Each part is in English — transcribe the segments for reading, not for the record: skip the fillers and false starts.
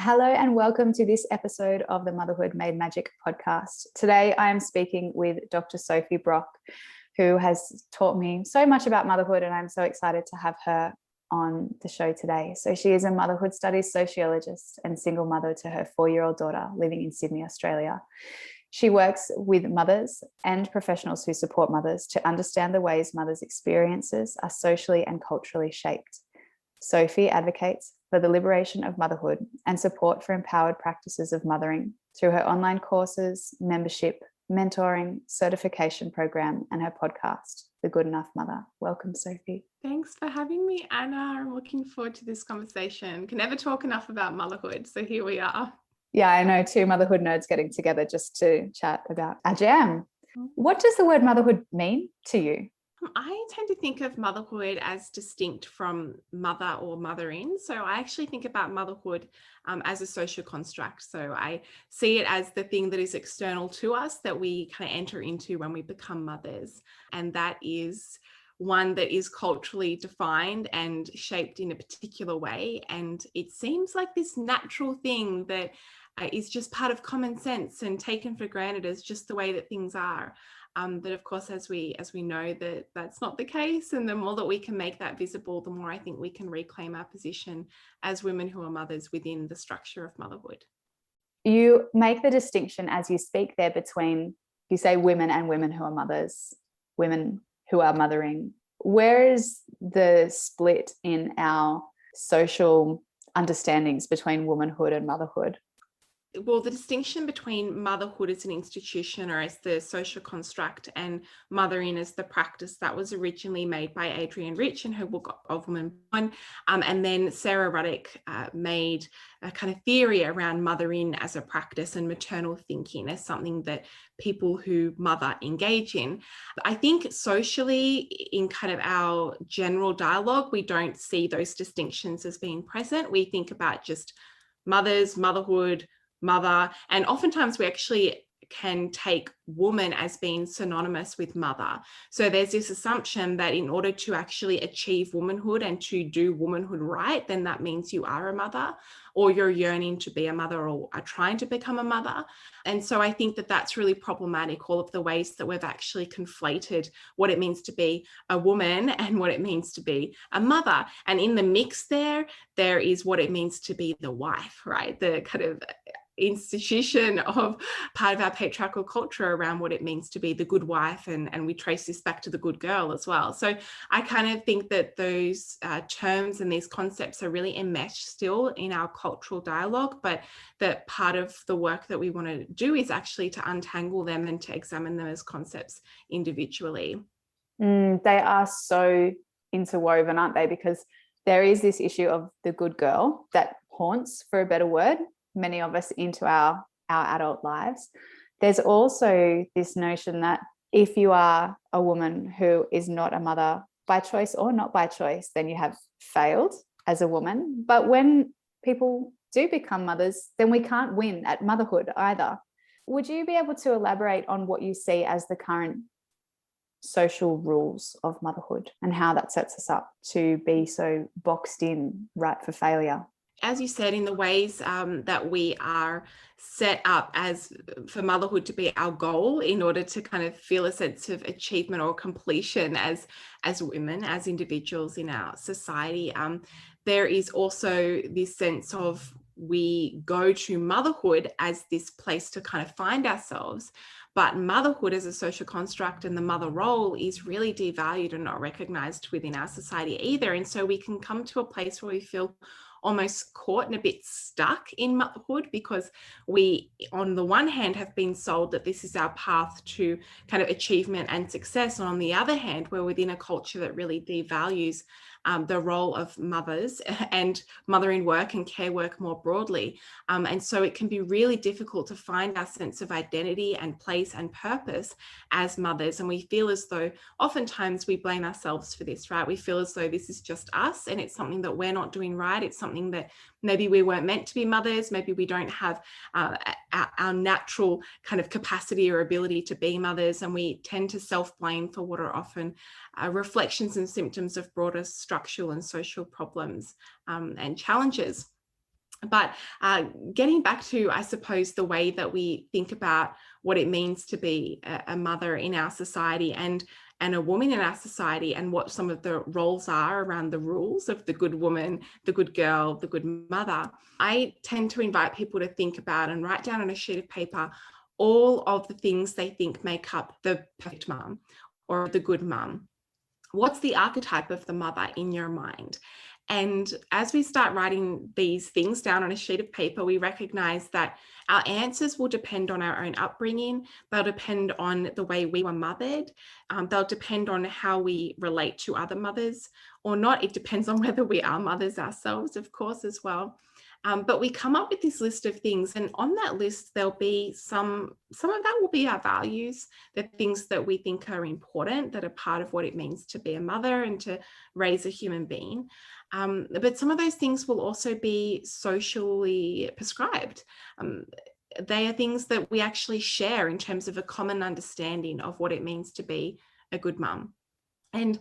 Hello and welcome to this episode of the Motherhood Made Magic podcast. Today I am speaking with Dr. Sophie Brock, who has taught me so much about motherhood, and I'm so excited to have her on the show today. So she is a Motherhood Studies sociologist and single mother to her 4-year-old daughter living in Sydney, Australia. She works with mothers and professionals who support mothers to understand the ways mothers' experiences are socially and culturally shaped. Sophie advocates for the liberation of motherhood and support for empowered practices of mothering through her online courses, membership, mentoring, certification program, and her podcast, The Good Enough Mother. Welcome, Sophie. Thanks for having me, Anna. I'm looking forward to this conversation. Can never talk enough about motherhood, so here we are. Yeah, I know, two motherhood nerds getting together just to chat about our jam. What does the word motherhood mean to you? I tend to think of motherhood as distinct from mother or mothering. So I actually think about motherhood as a social construct. So I see it as the thing that is external to us that we kind of enter into when we become mothers. And that is one that is culturally defined and shaped in a particular way. And it seems like this natural thing that is just part of common sense and taken for granted as just the way that things are. But of course, as we know that that's not the case, and the more that we can make that visible, the more I think we can reclaim our position as women who are mothers within the structure of motherhood. You make the distinction as you speak there between, you say women and women who are mothers, women who are mothering. Where is the split in our social understandings between womanhood and motherhood? Well, the distinction between motherhood as an institution or as the social construct and mothering as the practice, that was originally made by Adrienne Rich in her book of Woman Born. And then Sarah Ruddock made a kind of theory around mothering as a practice and maternal thinking as something that people who mother engage in. I think socially, in kind of our general dialogue, we don't see those distinctions as being present. We think about just mothers, motherhood, mother, and oftentimes we actually can take woman as being synonymous with mother. So there's this assumption that in order to actually achieve womanhood and to do womanhood right, then that means you are a mother, or you're yearning to be a mother, or are trying to become a mother. And so I think that that's really problematic, all of the ways that we've actually conflated what it means to be a woman and what it means to be a mother. And in the mix there is what it means to be the wife, right? The kind of institution of part of our patriarchal culture around what it means to be the good wife, and we trace this back to the good girl as well. So I kind of think that those terms and these concepts are really enmeshed still in our cultural dialogue, but that part of the work that we want to do is actually to untangle them and to examine them as concepts individually. They are so interwoven, aren't they? Because there is this issue of the good girl that haunts, for a better word, many of us into our adult lives. There's also this notion that if you are a woman who is not a mother by choice or not by choice, then you have failed as a woman. But when people do become mothers, then we can't win at motherhood either. Would you be able to elaborate on what you see as the current social rules of motherhood and how that sets us up to be so boxed in, ripe for failure? As you said, in the ways that we are set up as for motherhood to be our goal in order to kind of feel a sense of achievement or completion as women, as individuals in our society, there is also this sense of we go to motherhood as this place to kind of find ourselves. But motherhood as a social construct and the mother role is really devalued and not recognized within our society either. And so we can come to a place where we feel almost caught and a bit stuck in motherhood because we, on the one hand, have been sold that this is our path to kind of achievement and success. And on the other hand, we're within a culture that really devalues the role of mothers and mothering work and care work more broadly. And so it can be really difficult to find our sense of identity and place and purpose as mothers. And we feel as though oftentimes we blame ourselves for this, right? We feel as though this is just us and it's something that we're not doing right. It's something that maybe we weren't meant to be mothers. Maybe we don't have our natural kind of capacity or ability to be mothers. And we tend to self-blame for what are often reflections and symptoms of broader structural and social problems and challenges. But getting back to, I suppose, the way that we think about what it means to be a mother in our society and a woman in our society, and what some of the roles are around the rules of the good woman, the good girl, the good mother, I tend to invite people to think about and write down on a sheet of paper all of the things they think make up the perfect mum or the good mum. What's the archetype of the mother in your mind? And as we start writing these things down on a sheet of paper, we recognize that our answers will depend on our own upbringing. They'll depend on the way we were mothered. They'll depend on how we relate to other mothers or not. It depends on whether we are mothers ourselves, of course, as well. But we come up with this list of things, and on that list, there'll be some of that will be our values, the things that we think are important, that are part of what it means to be a mother and to raise a human being. But some of those things will also be socially prescribed. They are things that we actually share in terms of a common understanding of what it means to be a good mum. And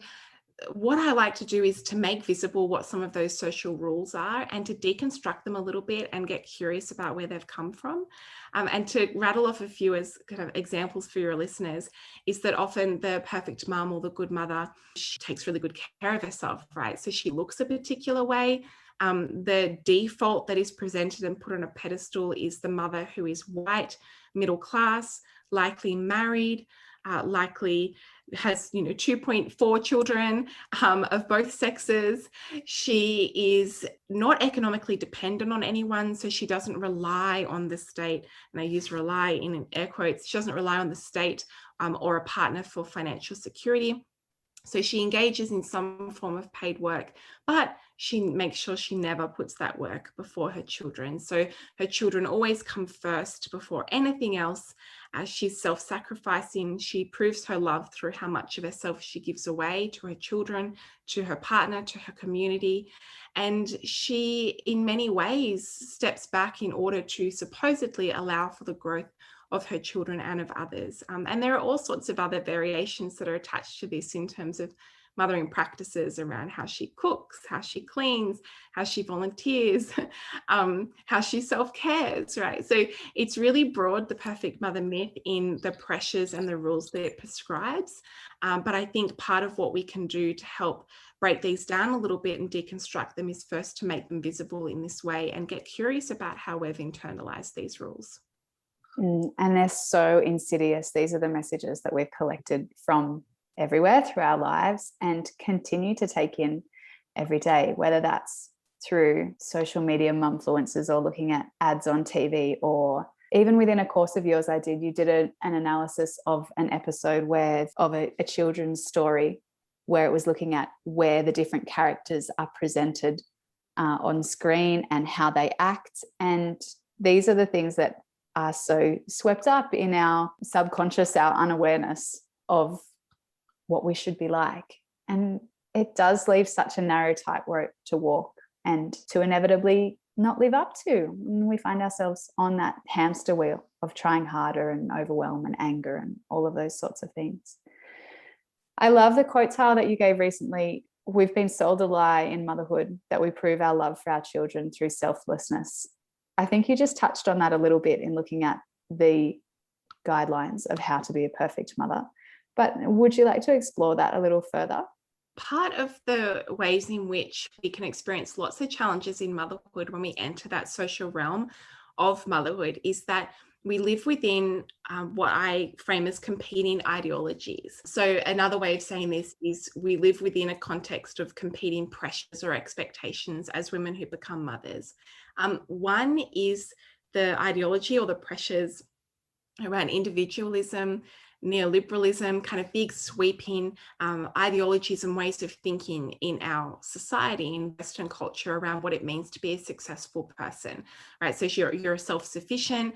what I like to do is to make visible what some of those social rules are and to deconstruct them a little bit and get curious about where they've come from. And to rattle off a few as kind of examples for your listeners is that often the perfect mum or the good mother, she takes really good care of herself, right? So she looks a particular way. The default that is presented and put on a pedestal is the mother who is white, middle class, likely married, likely has 2.4 children of both sexes. She is not economically dependent on anyone, so she doesn't rely on the state, and I use rely in air quotes. She doesn't rely on the state or a partner for financial security. So she engages in some form of paid work, but she makes sure she never puts that work before her children. So her children always come first before anything else. She's self-sacrificing. She proves her love through how much of herself she gives away to her children, to her partner, to her community. And she, in many ways, steps back in order to supposedly allow for the growth of her children and of others. And there are all sorts of other variations that are attached to this in terms of mothering practices around how she cooks, how she cleans, how she volunteers, how she self-cares, right? So it's really broad, the perfect mother myth, in the pressures and the rules that it prescribes. But I think part of what we can do to help break these down a little bit and deconstruct them is first to make them visible in this way and get curious about how we've internalized these rules. And they're so insidious. These are the messages that we've collected from everywhere through our lives and continue to take in every day, whether that's through social media mumfluencers or looking at ads on TV, or even within a course of yours you did an analysis of an episode of a children's story where it was looking at where the different characters are presented on screen and how they act. And these are the things that are so swept up in our subconscious, our unawareness of what we should be like. And it does leave such a narrow tightrope to walk and to inevitably not live up to. And we find ourselves on that hamster wheel of trying harder and overwhelm and anger and all of those sorts of things. I love the quote tile that you gave recently. We've been sold a lie in motherhood that we prove our love for our children through selflessness. I think you just touched on that a little bit in looking at the guidelines of how to be a perfect mother. But would you like to explore that a little further? Part of the ways in which we can experience lots of challenges in motherhood when we enter that social realm of motherhood is that we live within what I frame as competing ideologies. So another way of saying this is we live within a context of competing pressures or expectations as women who become mothers. One is the ideology or the pressures around individualism, neoliberalism, kind of big sweeping ideologies and ways of thinking in our society, in Western culture, around what it means to be a successful person, right? So you're self-sufficient,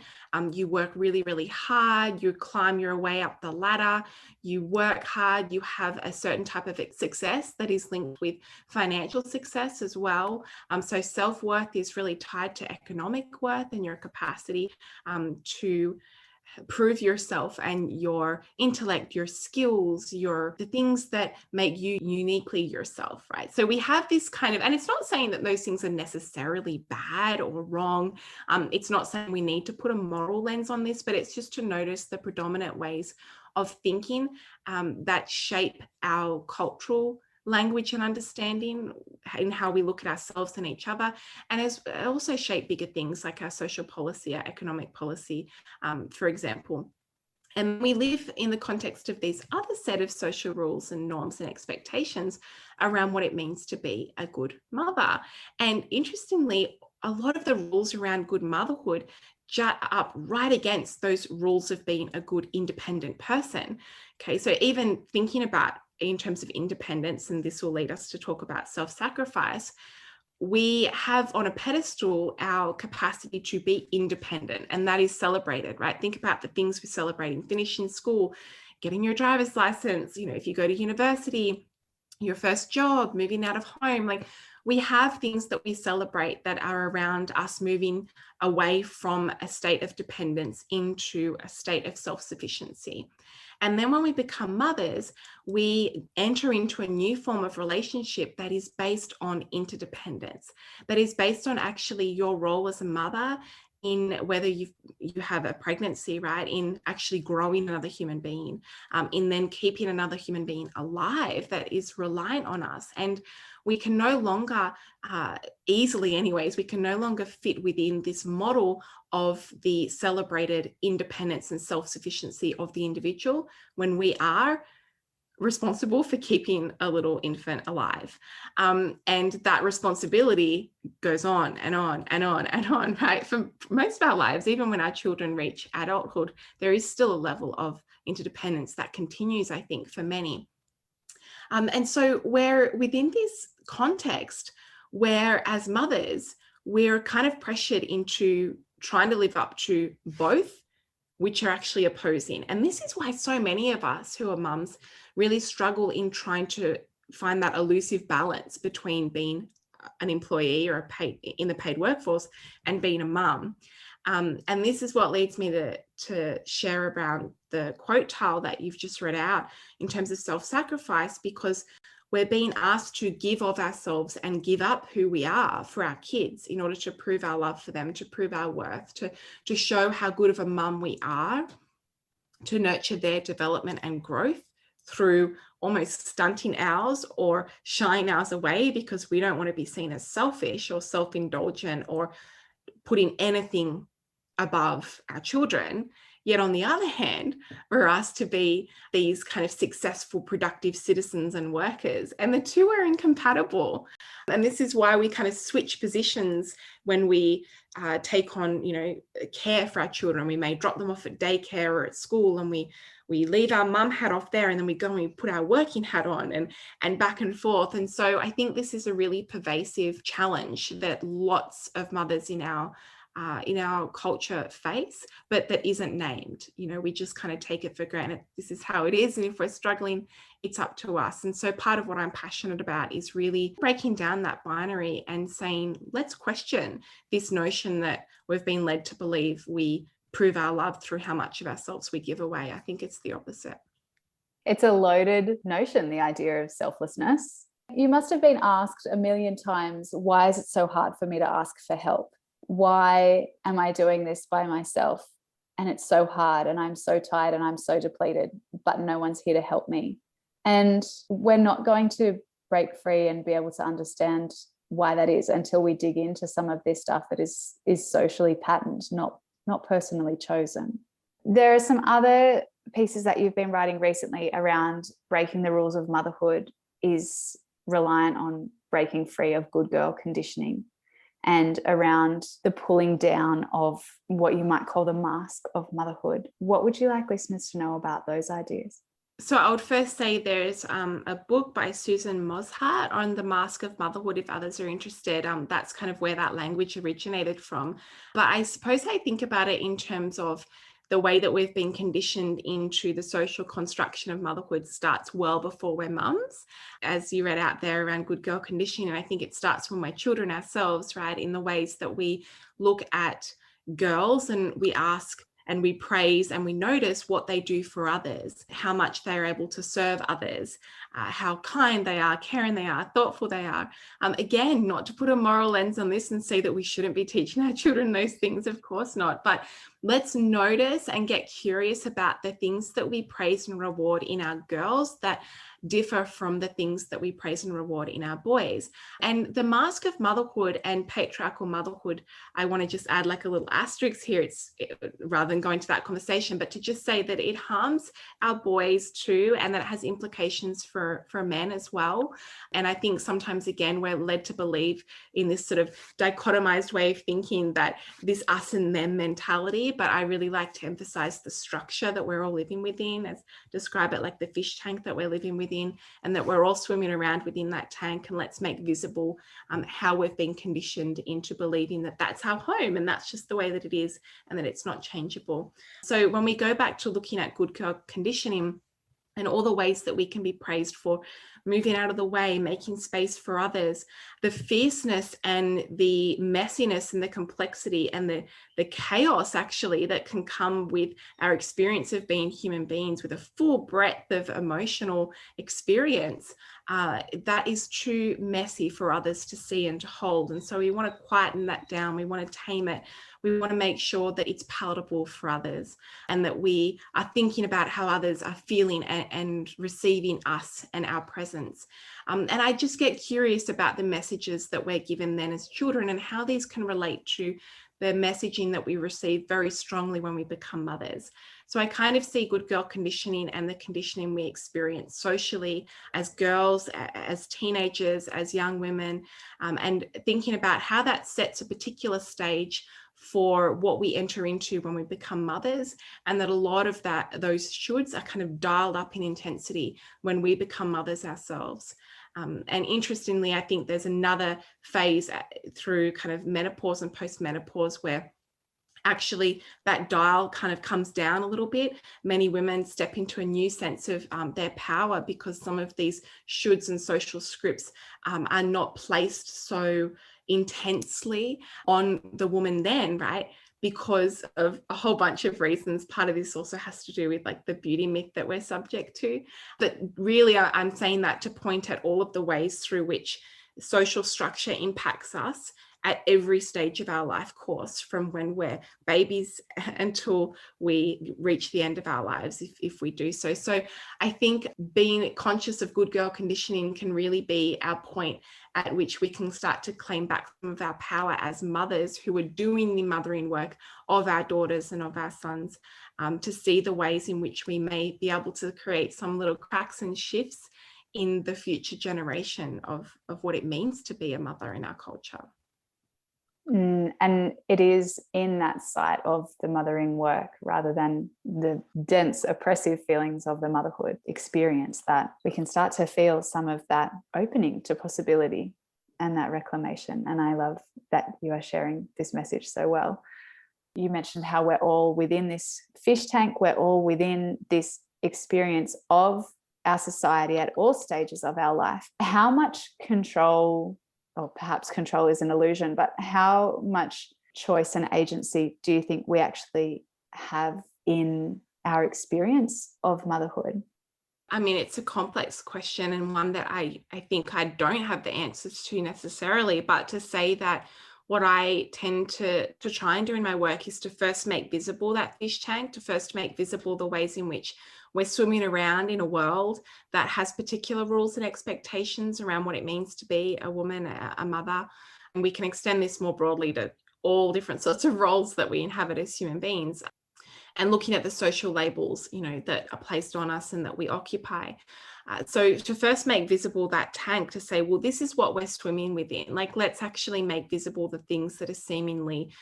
you work really, really hard, you climb your way up the ladder, you work hard, you have a certain type of success that is linked with financial success as well. So self-worth is really tied to economic worth and your capacity to prove yourself and your intellect, your skills, the things that make you uniquely yourself, right? So we have this kind of, and it's not saying that those things are necessarily bad or wrong. It's not saying we need to put a moral lens on this, but it's just to notice the predominant ways of thinking that shape our cultural language and understanding in how we look at ourselves and each other, and as also shape bigger things like our social policy, our economic policy, for example. And we live in the context of these other set of social rules and norms and expectations around what it means to be a good mother. And interestingly, a lot of the rules around good motherhood jut up right against those rules of being a good independent person. Okay, so even thinking about in terms of independence, and this will lead us to talk about self-sacrifice, we have on a pedestal our capacity to be independent, and that is celebrated, right? Think about the things we're celebrating: finishing school, getting your driver's license, if you go to university, your first job, moving out of home. Like, we have things that we celebrate that are around us moving away from a state of dependence into a state of self-sufficiency. And then when we become mothers, we enter into a new form of relationship that is based on interdependence, that is based on actually your role as a mother in whether you have a pregnancy, right, in actually growing another human being, in then keeping another human being alive that is reliant on us. And we can no longer, easily anyways, we can no longer fit within this model of the celebrated independence and self-sufficiency of the individual when we are responsible for keeping a little infant alive. And that responsibility goes on and on and on and on, right? For most of our lives, even when our children reach adulthood, there is still a level of interdependence that continues, I think, for many. And so we're within this context where, as mothers, we're kind of pressured into trying to live up to both, which are actually opposing. And this is why so many of us who are mums really struggle in trying to find that elusive balance between being an employee or in the paid workforce and being a mum. And this is what leads me to share around the quote tile that you've just read out in terms of self-sacrifice, because we're being asked to give of ourselves and give up who we are for our kids in order to prove our love for them, to prove our worth, to show how good of a mum we are, to nurture their development and growth through almost stunting ours or shying ours away because we don't want to be seen as selfish or self-indulgent or putting anything above our children. Yet on the other hand, we're asked to be these kind of successful, productive citizens and workers, and the two are incompatible. And this is why we kind of switch positions when we take on, care for our children. We may drop them off at daycare or at school, and we leave our mum hat off there, and then we go and we put our working hat on, and back and forth. And so I think this is a really pervasive challenge that lots of mothers in our culture face, but that isn't named. We just kind of take it for granted. This is how it is. And if we're struggling, it's up to us. And so part of what I'm passionate about is really breaking down that binary and saying, let's question this notion that we've been led to believe we prove our love through how much of ourselves we give away. I think it's the opposite. It's a loaded notion, the idea of selflessness. You must have been asked a million times, why is it so hard for me to ask for help? Why am I doing this by myself? And it's so hard, and I'm so tired, and I'm so depleted, but no one's here to help me. And we're not going to break free and be able to understand why that is until we dig into some of this stuff that is socially patterned, not personally chosen. There are some other pieces that you've been writing recently around breaking the rules of motherhood is reliant on breaking free of good girl conditioning, and around the pulling down of what you might call the mask of motherhood. What would you like listeners to know about those ideas? So I would first say there's a book by Susan Moshart on the mask of motherhood, if others are interested. That's kind of where that language originated from. But I suppose I think about it in terms of the way that we've been conditioned into the social construction of motherhood starts well before we're mums, as you read out there around good girl conditioning. And I think it starts when we're children ourselves, right, in the ways that we look at girls and we ask and we praise and we notice what they do for others, how much they're able to serve others, how kind they are, caring they are, thoughtful they are. Again, not to put a moral lens on this and say that we shouldn't be teaching our children those things, of course not, but let's notice and get curious about the things that we praise and reward in our girls that differ from the things that we praise and reward in our boys. And the mask of motherhood and patriarchal motherhood, I want to just add like a little asterisk here, rather than going to that conversation, but to just say that it harms our boys too, and that it has implications for men as well. And I think sometimes, again, we're led to believe in this sort of dichotomized way of thinking that this us and them mentality, but I really like to emphasize the structure that we're all living within, as describe it like the fish tank that we're living within, and that we're all swimming around within that tank. And let's make visible how we've been conditioned into believing that that's our home and that's just the way that it is and that it's not changeable. So when we go back to looking at good girl conditioning and all the ways that we can be praised for moving out of the way, making space for others, the fierceness and the messiness and the complexity and the chaos actually that can come with our experience of being human beings with a full breadth of emotional experience, that is too messy for others to see and to hold. And so we want to quieten that down. We want to tame it. We want to make sure that it's palatable for others and that we are thinking about how others are feeling and receiving us and our presence. And I just get curious about the messages that we're given then as children and how these can relate to the messaging that we receive very strongly when we become mothers. So I kind of see good girl conditioning and the conditioning we experience socially as girls, as teenagers, as young women, and thinking about how that sets a particular stage for what we enter into when we become mothers, and that a lot of those shoulds are kind of dialed up in intensity when we become mothers ourselves. And interestingly, I think there's another phase through kind of menopause and postmenopause where actually that dial kind of comes down a little bit. Many women step into a new sense of their power because some of these shoulds and social scripts are not placed so intensely on the woman then, right? Because of a whole bunch of reasons. Part of this also has to do with like the beauty myth that we're subject to. But really, I'm saying that to point at all of the ways through which social structure impacts us at every stage of our life course, from when we're babies until we reach the end of our lives, if we do so. So I think being conscious of good girl conditioning can really be our point at which we can start to claim back some of our power as mothers who are doing the mothering work of our daughters and of our sons, to see the ways in which we may be able to create some little cracks and shifts in the future generation of what it means to be a mother in our culture. And it is in that sight of the mothering work rather than the dense oppressive feelings of the motherhood experience that we can start to feel some of that opening to possibility and that reclamation. And I love that you are sharing this message so well. You mentioned how we're all within this fish tank, we're all within this experience of our society at all stages of our life. How much control, or perhaps control is an illusion, but how much choice and agency do you think we actually have in our experience of motherhood? I mean, it's a complex question and one that I think I don't have the answers to necessarily, but to say that what I tend to try and do in my work is to first make visible that fish tank, to first make visible the ways in which we're swimming around in a world that has particular rules and expectations around what it means to be a woman, a mother. And we can extend this more broadly to all different sorts of roles that we inhabit as human beings. And looking at the social labels, that are placed on us and that we occupy. So to first make visible that tank, to say, well, this is what we're swimming within. Like, let's actually make visible the things that are seemingly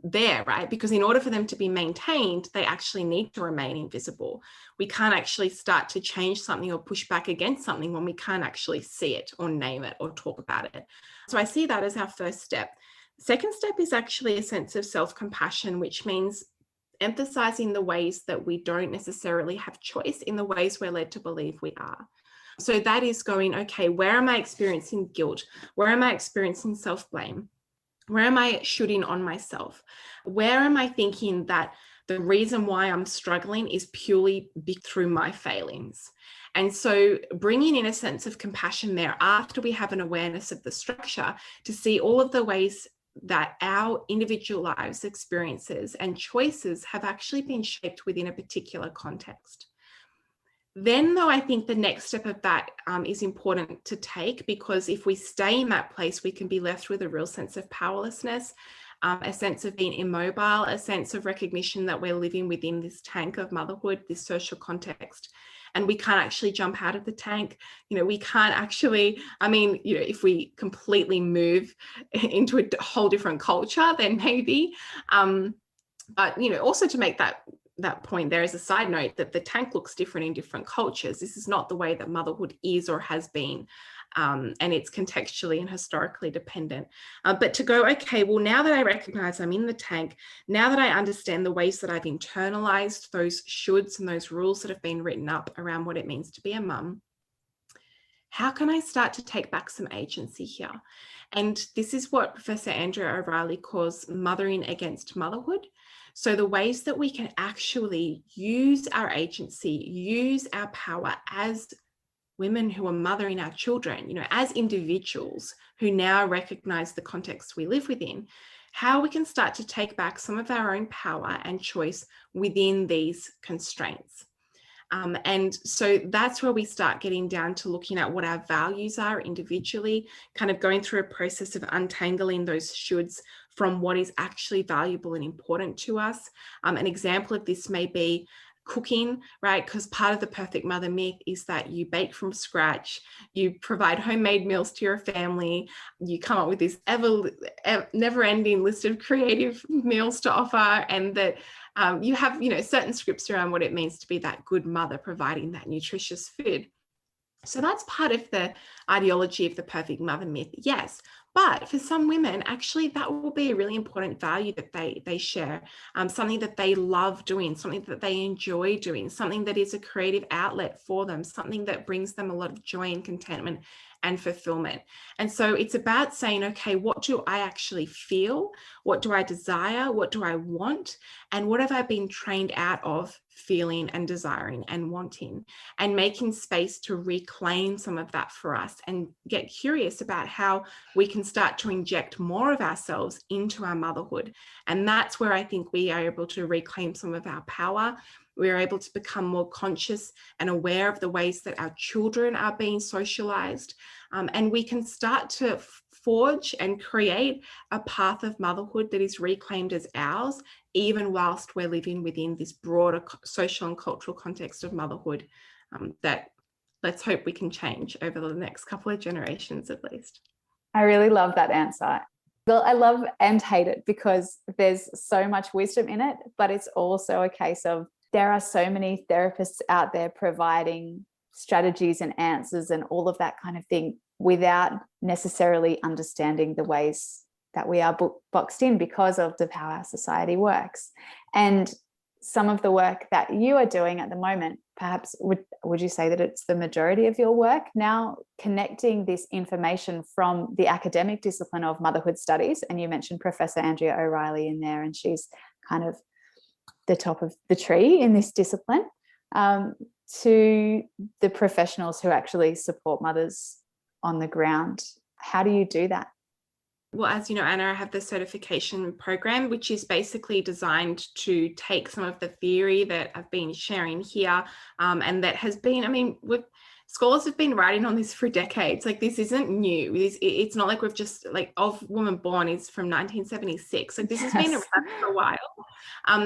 there, right? Because in order for them to be maintained, they actually need to remain invisible. We can't actually start to change something or push back against something when we can't actually see it or name it or talk about it. So I see that as our first step. Second step is actually a sense of self-compassion, which means emphasizing the ways that we don't necessarily have choice in the ways we're led to believe we are. So that is going, okay, where am I experiencing guilt? Where am I experiencing self-blame? Where am I shooting on myself? Where am I thinking that the reason why I'm struggling is purely through my failings? And so bringing in a sense of compassion there after we have an awareness of the structure to see all of the ways that our individual lives, experiences, and choices have actually been shaped within a particular context. Then, though, I think the next step of that is important to take, because if we stay in that place, we can be left with a real sense of powerlessness, a sense of being immobile, a sense of recognition that we're living within this tank of motherhood, this social context, and we can't actually jump out of the tank. We can't actually, if we completely move into a whole different culture, then maybe, but, also to make that point, there is a side note that the tank looks different in different cultures. This is not the way that motherhood is or has been, and it's contextually and historically dependent. But to go, okay, well, now that I recognize I'm in the tank, now that I understand the ways that I've internalized those shoulds and those rules that have been written up around what it means to be a mum, how can I start to take back some agency here? And this is what Professor Andrea O'Reilly calls mothering against motherhood. So the ways that we can actually use our agency, use our power as women who are mothering our children, as individuals who now recognize the context we live within, how we can start to take back some of our own power and choice within these constraints. And so that's where we start getting down to looking at what our values are individually, kind of going through a process of untangling those shoulds from what is actually valuable and important to us. An example of this may be cooking, right? Because part of the perfect mother myth is that you bake from scratch, you provide homemade meals to your family, you come up with this never-ending list of creative meals to offer, and that you have, certain scripts around what it means to be that good mother providing that nutritious food. So that's part of the ideology of the perfect mother myth, yes. But for some women, actually, that will be a really important value that they share, something that they love doing, something that they enjoy doing, something that is a creative outlet for them, something that brings them a lot of joy and contentment and fulfillment. And so it's about saying, okay, what do I actually feel? What do I desire? What do I want? And what have I been trained out of feeling and desiring and wanting? And making space to reclaim some of that for us and get curious about how we can start to inject more of ourselves into our motherhood. And that's where I think we are able to reclaim some of our power. We're able to become more conscious and aware of the ways that our children are being socialized. And we can start to forge and create a path of motherhood that is reclaimed as ours, even whilst we're living within this broader social and cultural context of motherhood that let's hope we can change over the next couple of generations at least. I really love that answer. Well, I love and hate it because there's so much wisdom in it, but it's also a case of there are so many therapists out there providing strategies and answers and all of that kind of thing without necessarily understanding the ways that we are boxed in because of how our society works. And some of the work that you are doing at the moment, perhaps would you say that it's the majority of your work now, connecting this information from the academic discipline of motherhood studies? And you mentioned Professor Andrea O'Reilly in there, and she's kind of the top of the tree in this discipline, to the professionals who actually support mothers on the ground. How do you do that? Well, as you know, Anna, I have the certification program, which is basically designed to take some of the theory that I've been sharing here, and that has been, scholars have been writing on this for decades. Like, this isn't new. It's not like we've just, like, Of Woman Born is from 1976. So this has been around for a while.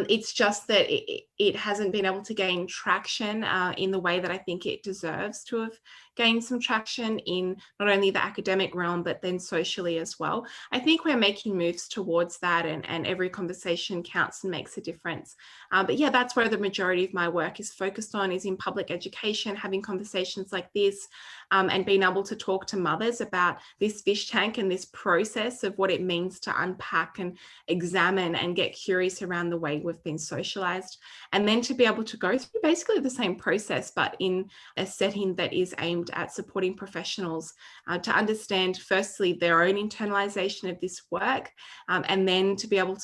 It's just that it hasn't been able to gain traction in the way that I think it deserves to have gained some traction in not only the academic realm, but then socially as well. I think we're making moves towards that, and every conversation counts and makes a difference. But yeah, that's where the majority of my work is focused on, is in public education, having conversations like this, and being able to talk to mothers about this fish tank and this process of what it means to unpack and examine and get curious around the way we've been socialized, and then to be able to go through basically the same process, but in a setting that is aimed aimed at supporting professionals to understand, firstly, their own internalization of this work, and then to be able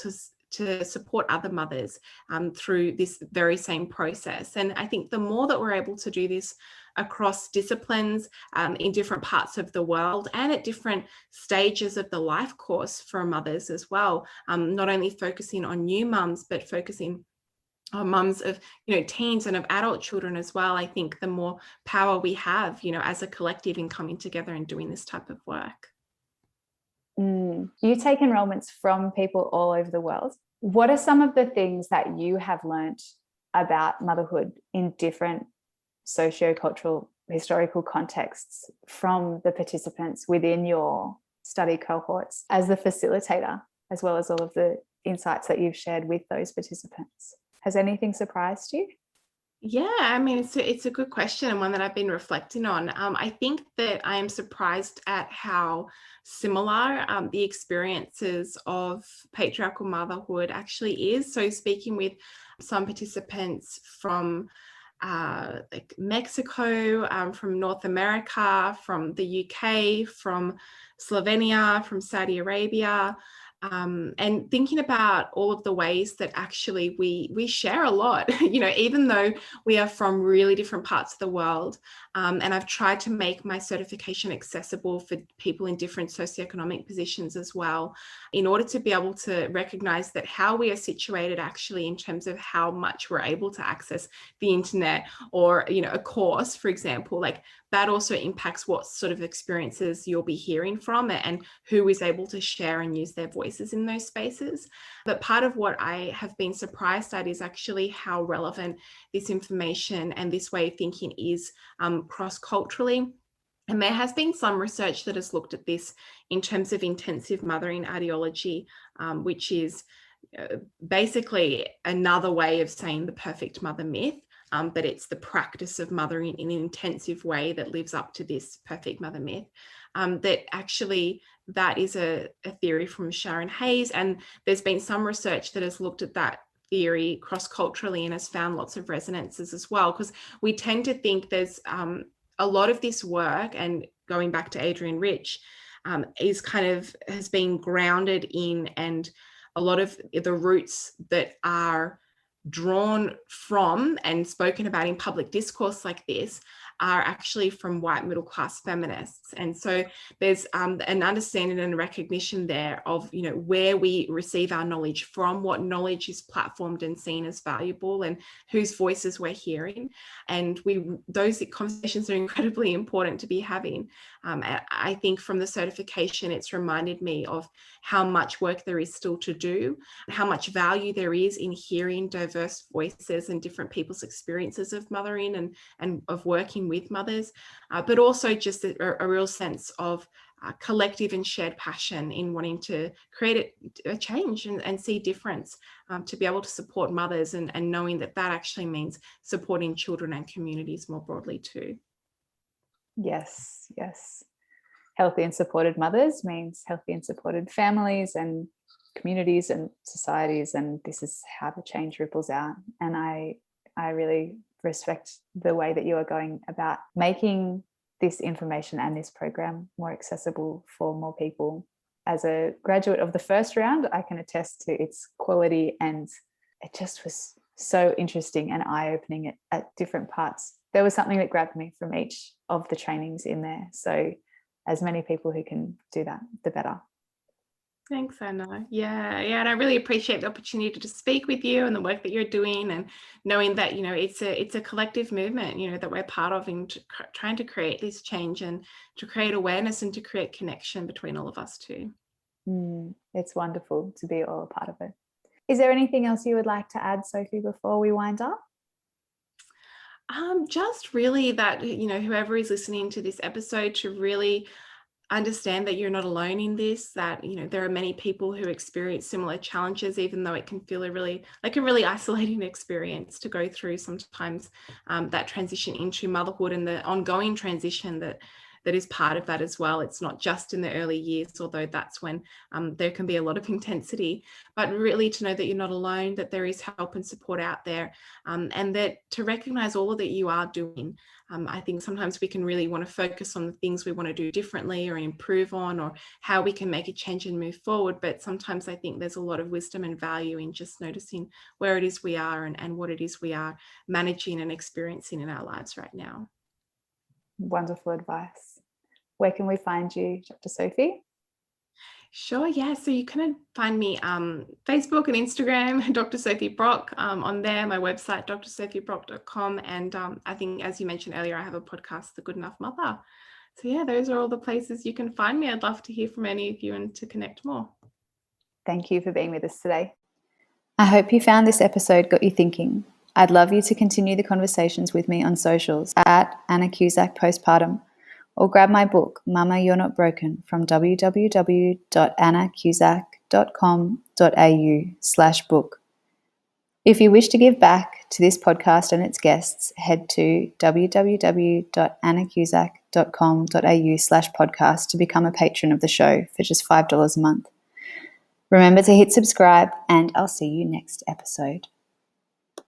to support other mothers through this very same process. And I think the more that we're able to do this across disciplines in different parts of the world and at different stages of the life course for mothers as well, not only focusing on new mums, but focusing on mums of, teens and of adult children as well, I think the more power we have, as a collective in coming together and doing this type of work. You take enrollments from people all over the world. What are some of the things that you have learnt about motherhood in different sociocultural, historical contexts from the participants within your study cohorts as the facilitator, as well as all of the insights that you've shared with those participants? Has anything surprised you? Yeah, I mean, it's a good question and one that I've been reflecting on. I think that I am surprised at how similar the experiences of patriarchal motherhood actually is. So speaking with some participants from like Mexico, from North America, from the UK, from Slovenia, from Saudi Arabia, and thinking about all of the ways that actually we share a lot, even though we are from really different parts of the world. And I've tried to make my certification accessible for people in different socioeconomic positions as well, in order to be able to recognize that how we are situated actually in terms of how much we're able to access the internet or, a course, for example, like that also impacts what sort of experiences you'll be hearing from it and who is able to share and use their voices in those spaces. But part of what I have been surprised at is actually how relevant this information and this way of thinking is cross-culturally. And there has been some research that has looked at this in terms of intensive mothering ideology, which is basically another way of saying the perfect mother myth. But it's the practice of mothering in an intensive way that lives up to this perfect mother myth. That is a theory from Sharon Hayes, and there's been some research that has looked at that theory cross-culturally and has found lots of resonances as well, because we tend to think there's a lot of this work, and going back to Adrienne Rich, has been grounded in, and a lot of the roots that are drawn from and spoken about in public discourse like this are actually from white middle class feminists. And so there's an understanding and recognition there of, where we receive our knowledge from, what knowledge is platformed and seen as valuable, and whose voices we're hearing. And those conversations are incredibly important to be having. I think from the certification, it's reminded me of how much work there is still to do, how much value there is in hearing diverse voices and different people's experiences of mothering and of working with mothers, but also just a real sense of collective and shared passion in wanting to create a change and see difference, to be able to support mothers and knowing that actually means supporting children and communities more broadly too. Yes. Healthy and supported mothers means healthy and supported families and communities and societies, and this is how the change ripples out. And I really respect the way that you are going about making this information and this program more accessible for more people. As a graduate of the first round, I can attest to its quality, and it just was so interesting and eye-opening at different parts. There was something that grabbed me from each of the trainings in there. So as many people who can do that, the better. Thanks, Anna. Yeah, and I really appreciate the opportunity to speak with you and the work that you're doing, and knowing that it's a collective movement that we're part of in trying to create this change and to create awareness and to create connection between all of us too. It's wonderful to be all a part of it. Is there anything else you would like to add, Sophie, before we wind up? Just really that whoever is listening to this episode to really understand that you're not alone in this, that there are many people who experience similar challenges, even though it can feel a really isolating experience to go through sometimes, that transition into motherhood and the ongoing transition that that is part of that as well. It's not just in the early years, although that's when there can be a lot of intensity, but really to know that you're not alone, that there is help and support out there, and that to recognize all that you are doing. I think sometimes we can really want to focus on the things we want to do differently or improve on, or how we can make a change and move forward. But sometimes I think there's a lot of wisdom and value in just noticing where it is we are and what it is we are managing and experiencing in our lives right now. Wonderful advice. Where can we find you, Dr. Sophie? Sure, yeah. So you can find me Facebook and Instagram, Dr. Sophie Brock, on there, my website, drsophiebrock.com. And I think, as you mentioned earlier, I have a podcast, The Good Enough Mother. So yeah, those are all the places you can find me. I'd love to hear from any of you and to connect more. Thank you for being with us today. I hope you found this episode got you thinking. I'd love you to continue the conversations with me on socials at Anna Cusack Postpartum, or grab my book, Mama You're Not Broken, from www.annacusack.com.au/book. If you wish to give back to this podcast and its guests, head to www.annacusack.com.au/podcast to become a patron of the show for just $5 a month. Remember to hit subscribe, and I'll see you next episode.